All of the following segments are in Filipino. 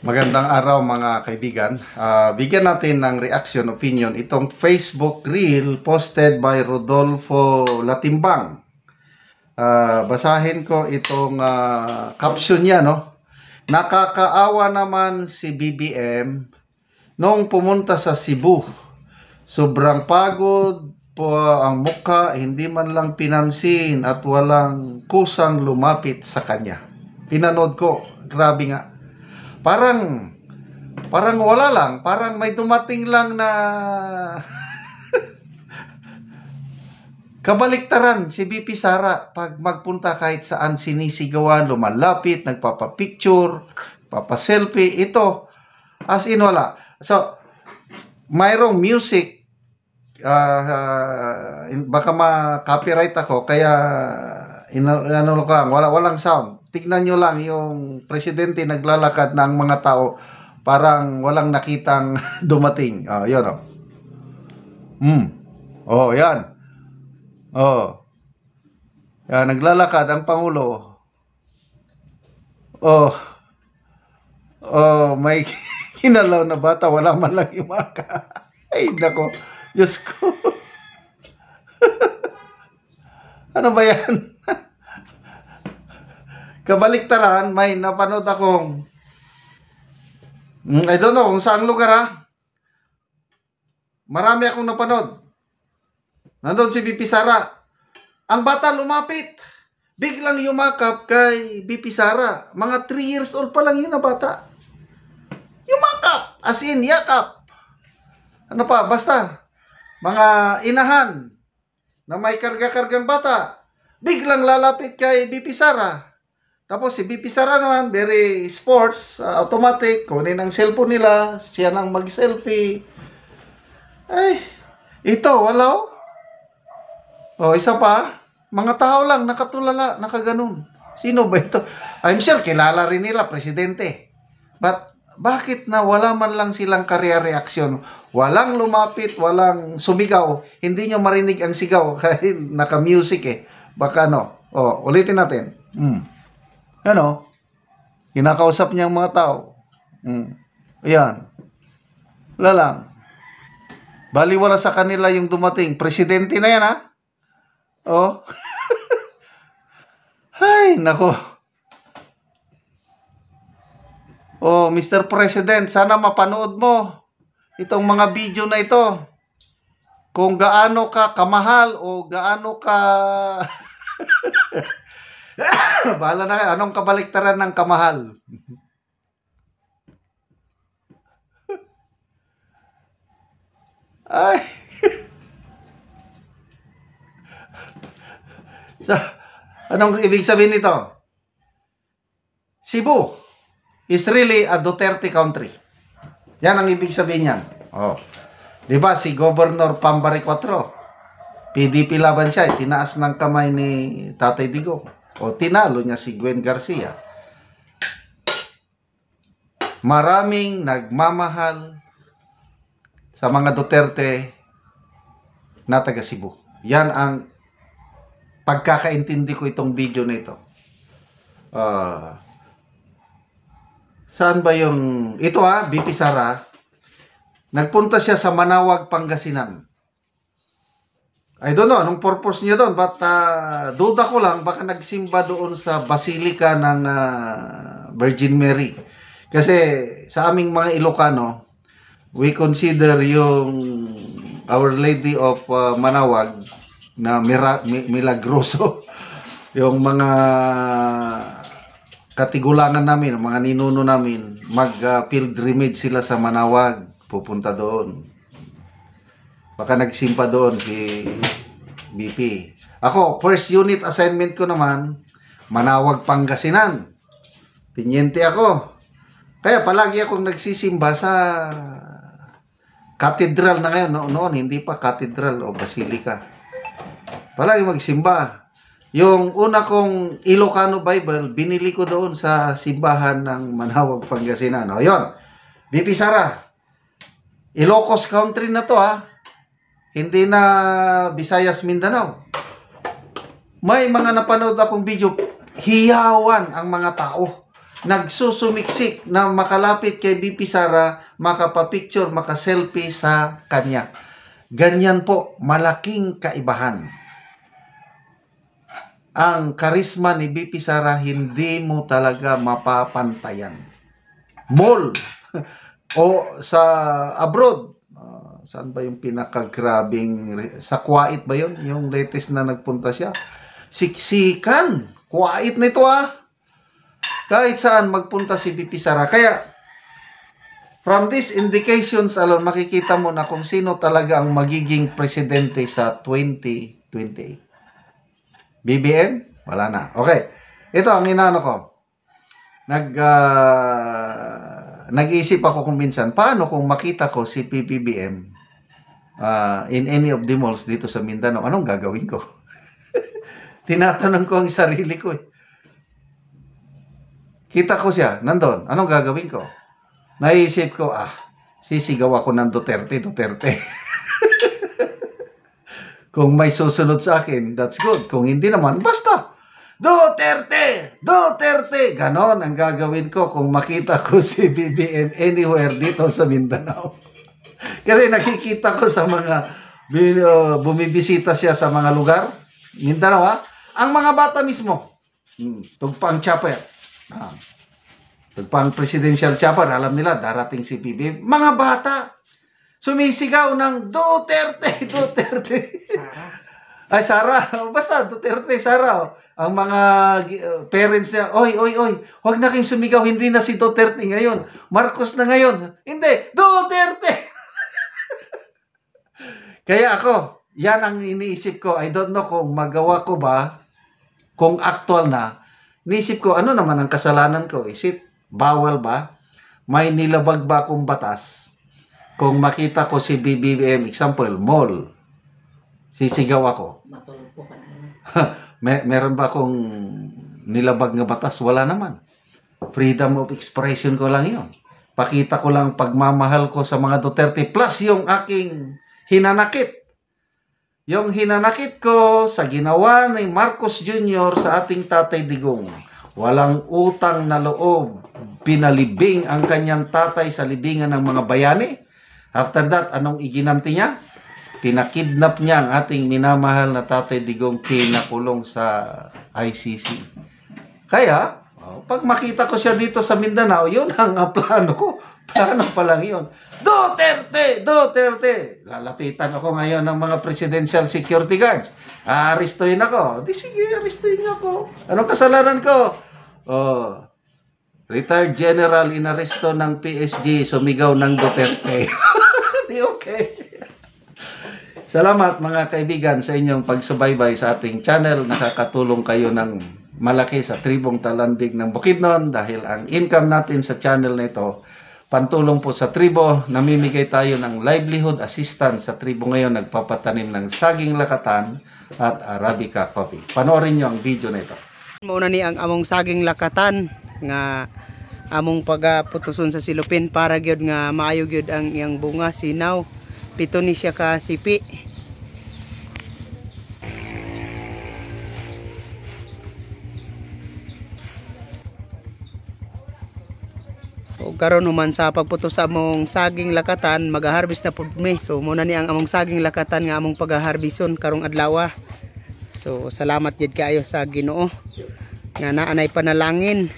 Magandang araw mga kaibigan. Bigyan natin ng reaction, opinion itong Facebook Reel posted by Rodolfo Latimbang. Basahin ko itong caption niya, no? Nakakaawa naman si BBM nung pumunta sa Cebu. Sobrang pagod po ang mukha, hindi man lang pinansin at walang kusang lumapit sa kanya. Pinanood ko, grabe nga. Parang wala lang, parang may dumating lang na kabaliktaran si BP Sara pag magpunta kahit saan sinisigawan, lumalapit, nagpapapicture, papaselfie, ito as in wala. So, mayroong music, baka ma-copyright ako, kaya ano lang, walang sound. Tignan nyo lang yung presidente naglalakad ng mga tao, parang walang nakitang dumating. Yun o. Yan. Yan, naglalakad ang Pangulo. May kinalaw na bata, wala man lang imaka. Ay, nako. Diyos ko. Ano ba yan? Kabaliktaran, may napanood akong I don't know kung saan lugar Marami akong napanood. Nandun si BP Sara. Ang bata lumapit. Biglang yumakap kay BP Sara. Mga 3 years old pa lang yun na bata. Yumakap. As in, yakap. Ano pa? Basta. Mga inahan na may karga-kargang bata. Biglang lalapit kay BP Sara. Tapos si BP Sara naman, very sports, automatic, kunin ang cellphone nila, siya nang mag-selfie. Ay, ito, wala isa pa, mga tao lang, nakatulala, nakaganon. Sino ba ito? I'm sure, kilala rin nila, presidente. But, bakit na wala man lang silang karya-reaksyon? Walang lumapit, walang sumigaw. Hindi nyo marinig ang sigaw, kahit naka-music Baka ulitin natin. Kinakausap niya ang mga tao. Ayan. Wala lang. Baliwala sa kanila yung dumating. Presidente na yan, Ay, nako. Mr. President, sana mapanood mo itong mga video na ito. Kung gaano ka kamahal o gaano ka... Bahala na kayo. Anong kabaliktaran ng kamahal? Ay. So, anong ibig sabihin nito? Cebu is really a Duterte country. Yan ang ibig sabihin niyan. Diba si Governor Pambari 4, PDP laban siya, tinaas ng kamay ni Tatay Digong. Tinalo niya si Gwen Garcia. Maraming nagmamahal sa mga Duterte na taga Cebu. Yan ang pagkakaintindi ko itong video na ito. Saan ba yung... Ito BP Sara. Nagpunta siya sa Manawag, Pangasinan. I don't know anong purpose niya doon, but duda ko lang baka nagsimba doon sa Basilica ng Virgin Mary. Kasi sa aming mga Ilocano, we consider yung Our Lady of Manawag na milagroso. Yung mga katigulangan namin, mga ninuno namin, mag-pilgrimage sila sa Manawag, pupunta doon. Baka nagsimpa doon si BP. Ako, first unit assignment ko naman, Manawag, Pangasinan. Tinyente ako. Kaya palagi akong nagsisimba sa cathedral na ngayon. Noon, hindi pa cathedral o basilica. Palagi magsimba. Yung una kong Ilocano Bible, binili ko doon sa simbahan ng Manawag, Pangasinan. Yun. BP Sara. Ilocos country na to Hindi na Visayas, Mindanao. May mga napanood akong video, hiyawan ang mga tao. nagsusumiksik na makalapit kay BP Sara, makapapicture, makaselfie sa kanya. Ganyan po, malaking kaibahan. Ang karisma ni BP Sara, hindi mo talaga mapapantayan. Mall o sa abroad, saan ba yung pinakagrabing, sa Kuwait ba yun? Yung latest na nagpunta siya. Siksikan. Kuwait nito Kahit saan magpunta si BP Sara. Kaya, from these indications alone, makikita mo na kung sino talaga ang magiging presidente sa 2028. BBM? Wala na. Okay. Ito ang inaano ko. Nag-iisip ako kung minsan, paano kung makita ko si PBBM in any of the malls dito sa Mindanao, anong gagawin ko? Tinatanong ko ang sarili ko Kita ko siya, nandun, anong gagawin ko? Naisip ko, sisigaw ako ng Duterte. Kung may susunod sa akin, that's good. Kung hindi naman, basta. Duterte! Ganon ang gagawin ko kung makita ko si BBM anywhere dito sa Mindanao. Kasi nakikita ko sa mga bumibisita siya sa mga lugar, Mindanao ang mga bata mismo, tugpang chopper, tugpang presidential chopper, alam nila darating si BBM, mga bata sumisigaw ng Duterte. Sara. Basta Duterte, Sara. Ang mga parents niya, oy, huwag na kayong sumigaw, hindi na si Duterte ngayon. Marcos na ngayon. Hindi, Duterte! Kaya ako, yan ang iniisip ko. I don't know kung magawa ko ba, kung actual na. Iniisip ko, ano naman ang kasalanan ko? Is it bawal ba? May nilabag ba akong batas? Kung makita ko si BBM, example, mall, sisigaw ako. Matulog po ka na. Meron ba akong nilabag na batas? Wala naman. Freedom of expression ko lang yun. Pakita ko lang pagmamahal ko sa mga Duterte plus yung aking hinanakit. Yung hinanakit ko sa ginawa ni Marcos Jr. sa ating Tatay Digong. Walang utang na loob. Pinalibing ang kanyang tatay sa libingan ng mga bayani. After that, anong iginanti niya? Pinakidnap niya ang ating minamahal na Tatay Digong, pinakulong sa ICC. Kaya, pag makita ko siya dito sa Mindanao, yun ang plano ko. Plano pa lang yun. Duterte! Lalapitan ako ngayon ng mga presidential security guards. Aaristuin ako. Di sige, aristuin ako. Anong kasalanan ko? Retired general inaresto ng PSG, sumigaw ng Duterte. Di okay. Salamat mga kaibigan sa inyong pagsubaybay sa ating channel. Nakakatulong kayo ng malaki sa tribong Talandig ng Bukidnon dahil ang income natin sa channel na ito, pantulong po sa tribo. Namimigay tayo ng livelihood assistance sa tribo ngayon, nagpapatanim ng saging lakatan at Arabica coffee. Panoorin nyo ang video na ito. Mauna ni ang among saging lakatan nga among pagaputuson sa silupin para gyud nga maayo gyud ang iyang bunga sinaw. Pito ni siya ka sipi. So karon human sa pagputos sa among saging lakatan, mag-harvest na pud mi. So muna ni ang among saging lakatan nga among pag-harveston karong adlaw. So salamat gid kaayo sa Ginoo nga naanay panalangin.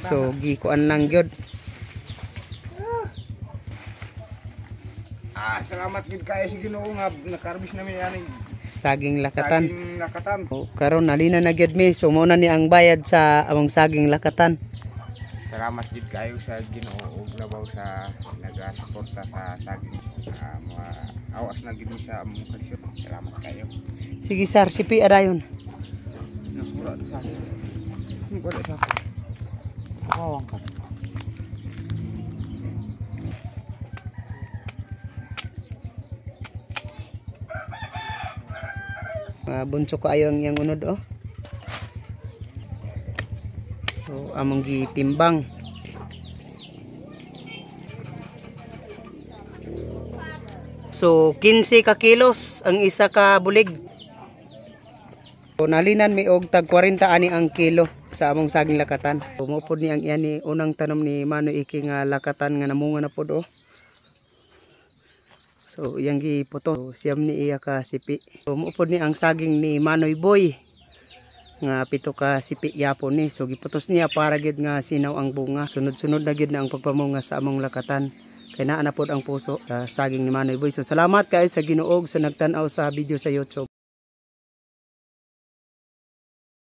So gikuan lang gyud. Salamat gid kayo sa Ginoo nga nakarbis namin ani Saging lakatan. saging lakatan. Karon nalina na gyud mi. So muna ni ang bayad sa among saging lakatan. Salamat gid kayo sa Ginoo ug labaw sa nagasuporta sa saging. Mga awas na gid mi sa among kalisod. Salamat kayo. Sige sir, sipi adayon. Nakura sa akin. Wala sa akin. Kawang ka. Bunso ko ayo ang iyang unod So among gitimbang. So 15 ka kilos ang isa ka bulig. So, nalinan mi og tag 40 ani ang kilo sa among saging lakatan. So, maupod ni ang iyan ni unang tanom ni Manoy Iki nga lakatan nga namunga na pod oh. So iyang giputo. So, siyam ni iya ka sipi. So maupod ni ang saging ni Manoy Boy nga 7 ka sipi yapon ni. So giputos niya para gid nga sinaw ang bunga. Sunod-sunod na gid na ang pagpamunga sa among lakatan. Kay naa na pod ang puso sa saging ni Manoy Boy. So salamat kayo sa Ginoo sa nagtan-aw sa video sa YouTube.